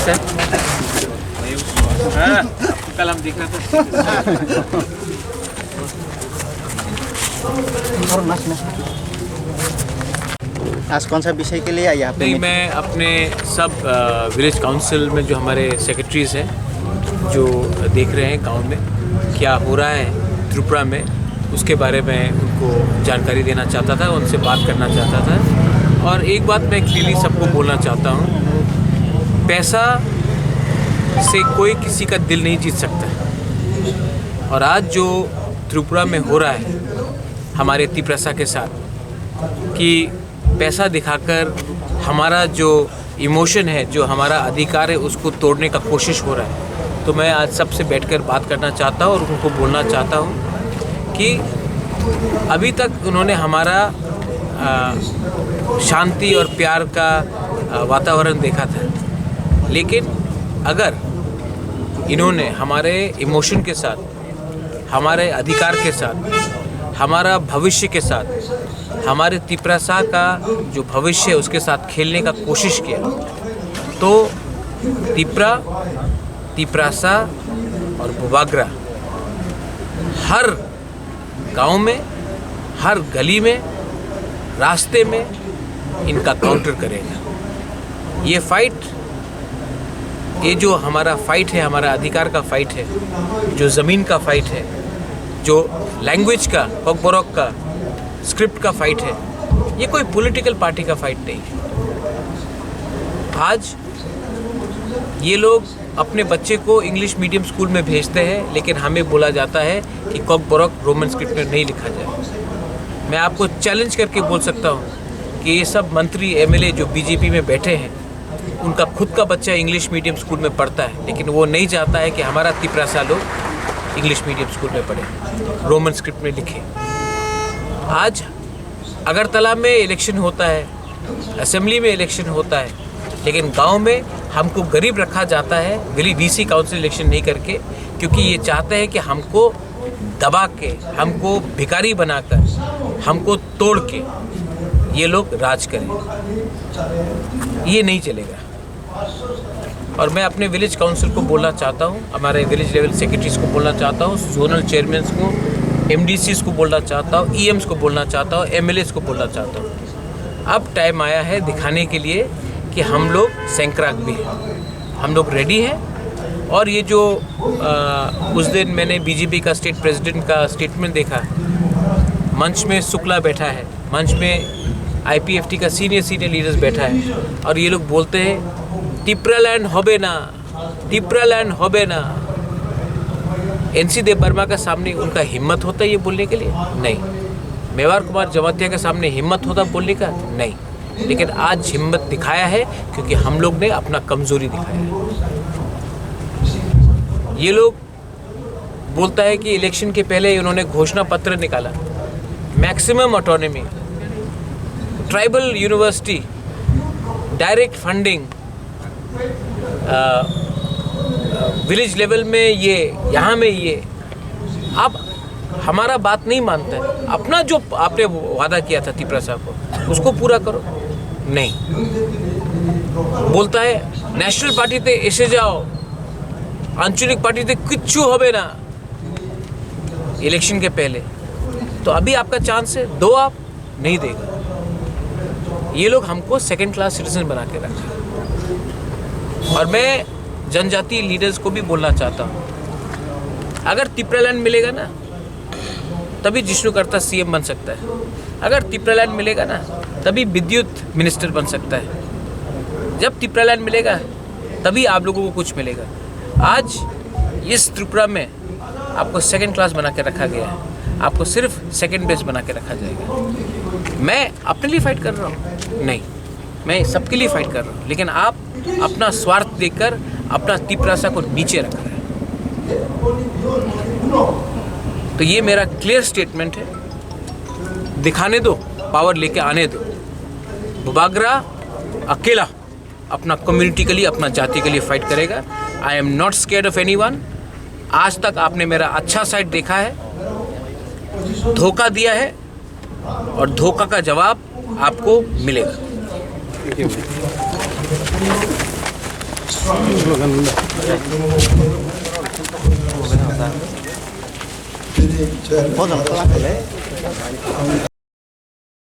Sir. कल हम दिख रहे थे। आज कौन सा विषय के लिए आया? नहीं, मैं अपने सब विलेज काउंसिल में जो हमारे सेक्रेटरीज हैं जो देख रहे हैं गांव में क्या हो रहा है त्रिपुरा में, उसके बारे में उनको जानकारी देना चाहता था, उनसे बात करना चाहता था। और एक बात मैं क्लियरली सबको बोलना चाहता हूँ, पैसा से कोई किसी का दिल नहीं जीत सकता। और आज जो त्रिपुरा में हो रहा है हमारे तिप्रसा के साथ कि पैसा दिखाकर हमारा जो इमोशन है, जो हमारा अधिकार है, उसको तोड़ने का कोशिश हो रहा है। तो मैं आज सबसे बैठकर बात करना चाहता हूँ और उनको बोलना चाहता हूँ कि अभी तक उन्होंने हमारा शांति और प्यार का वातावरण देखा था, लेकिन अगर इन्होंने हमारे इमोशन के साथ, हमारे अधिकार के साथ, हमारा भविष्य के साथ, हमारे तिप्रसा का जो भविष्य है उसके साथ खेलने का कोशिश किया, तो तिप्रसा और बुबाग्रा हर गांव में, हर गली में, रास्ते में इनका काउंटर करेगा। ये फाइट, ये जो हमारा फाइट है, हमारा अधिकार का फाइट है, जो ज़मीन का फाइट है, जो लैंग्वेज का, कोकबोरोक का, स्क्रिप्ट का फाइट है, ये कोई पॉलिटिकल पार्टी का फाइट नहीं है। आज ये लोग अपने बच्चे को इंग्लिश मीडियम स्कूल में भेजते हैं, लेकिन हमें बोला जाता है कि कोकबोरोक रोमन स्क्रिप्ट में नहीं लिखा जाए। मैं आपको चैलेंज करके बोल सकता हूँ कि ये सब मंत्री एमएलए जो बीजेपी में बैठे हैं, उनका खुद का बच्चा इंग्लिश मीडियम स्कूल में पढ़ता है, लेकिन वो नहीं चाहता है कि हमारा तिप्रसा लोग इंग्लिश मीडियम स्कूल में पढ़े, रोमन स्क्रिप्ट में लिखे। आज अगरतला में इलेक्शन होता है, असेंबली में इलेक्शन होता है, लेकिन गांव में हमको गरीब रखा जाता है, वीसी काउंसिल इलेक्शन नहीं करके, क्योंकि ये चाहते हैं कि हमको दबा के, हमको भिखारी बनाकर, हमको तोड़ के ये लोग राज करें। ये नहीं चलेगा। और मैं अपने विलेज काउंसिल को बोलना चाहता हूँ, हमारे विलेज लेवल सेक्रेटरीज को बोलना चाहता हूँ, जोनल चेयरमैन को, एमडीसीज को बोलना चाहता हूँ, ईएम्स को बोलना चाहता हूँ, एमएलएस को बोलना चाहता हूँ। अब टाइम आया है दिखाने के लिए कि हम लोग सैंक्राक भी हैं, हम लोग रेडी हैं। और ये जो उस दिन मैंने बीजेपी का स्टेट प्रेसिडेंट का स्टेटमेंट देखा, मंच में शुक्ला बैठा है, मंच में आईपीएफटी का सीनियर लीडर्स बैठा है, और ये लोग बोलते हैं तिप्रालैंड होबे ना, तिप्रालैंड होबे ना। एनसी देव वर्मा का सामने उनका हिम्मत होता है ये बोलने के लिए? नहीं। मेवार कुमार जमातिया के सामने हिम्मत होता बोलने का? नहीं। लेकिन आज हिम्मत दिखाया है क्योंकि हम लोग ने अपना कमजोरी दिखाया है। ये लोग बोलता है कि इलेक्शन के पहले उन्होंने घोषणा पत्र निकाला, maximum autonomy, tribal university, direct funding, village level में ये, यहाँ में ये। अब हमारा बात नहीं मानता है, अपना जो आपने वादा किया था तिप्रसा को उसको पूरा करो। नहीं, बोलता है नेशनल पार्टी ते एसे जाओ, आंचलिक पार्टी ते किच्छु होबे ना इलेक्शन के पहले। तो अभी आपका चांस है, दो आप नहीं देगा। ये लोग हमको सेकंड क्लास सिटीजन बना के रखा। और मैं जनजाति लीडर्स को भी बोलना चाहता हूँ, अगर तिप्रालैंड मिलेगा ना तभी जिष्णुकर्ता सीएम बन सकता है, अगर तिप्रालैंड मिलेगा ना तभी विद्युत मिनिस्टर बन सकता है, जब तिप्रालैंड मिलेगा तभी आप लोगों को कुछ मिलेगा। आज इस त्रिपुरा में आपको सेकंड क्लास बना के रखा गया है, आपको सिर्फ सेकंड बेस्ट बना के रखा जाएगा। मैं अपने लिए फाइट कर रहा हूँ? नहीं, मैं सबके लिए फाइट कर रहा हूँ, लेकिन आप अपना स्वार्थ देखकर अपना तिप्रसा को नीचे रख रहे हैं। तो ये मेरा क्लियर स्टेटमेंट है, दिखाने दो, पावर लेके आने दो। बुबाग्रा अकेला अपना कम्युनिटी के लिए, अपना जाति के लिए फाइट करेगा। I am not scared of anyone. आज तक आपने मेरा अच्छा साइड देखा है, धोखा दिया है और धोखा का जवाब आपको मिलेगा। बहुत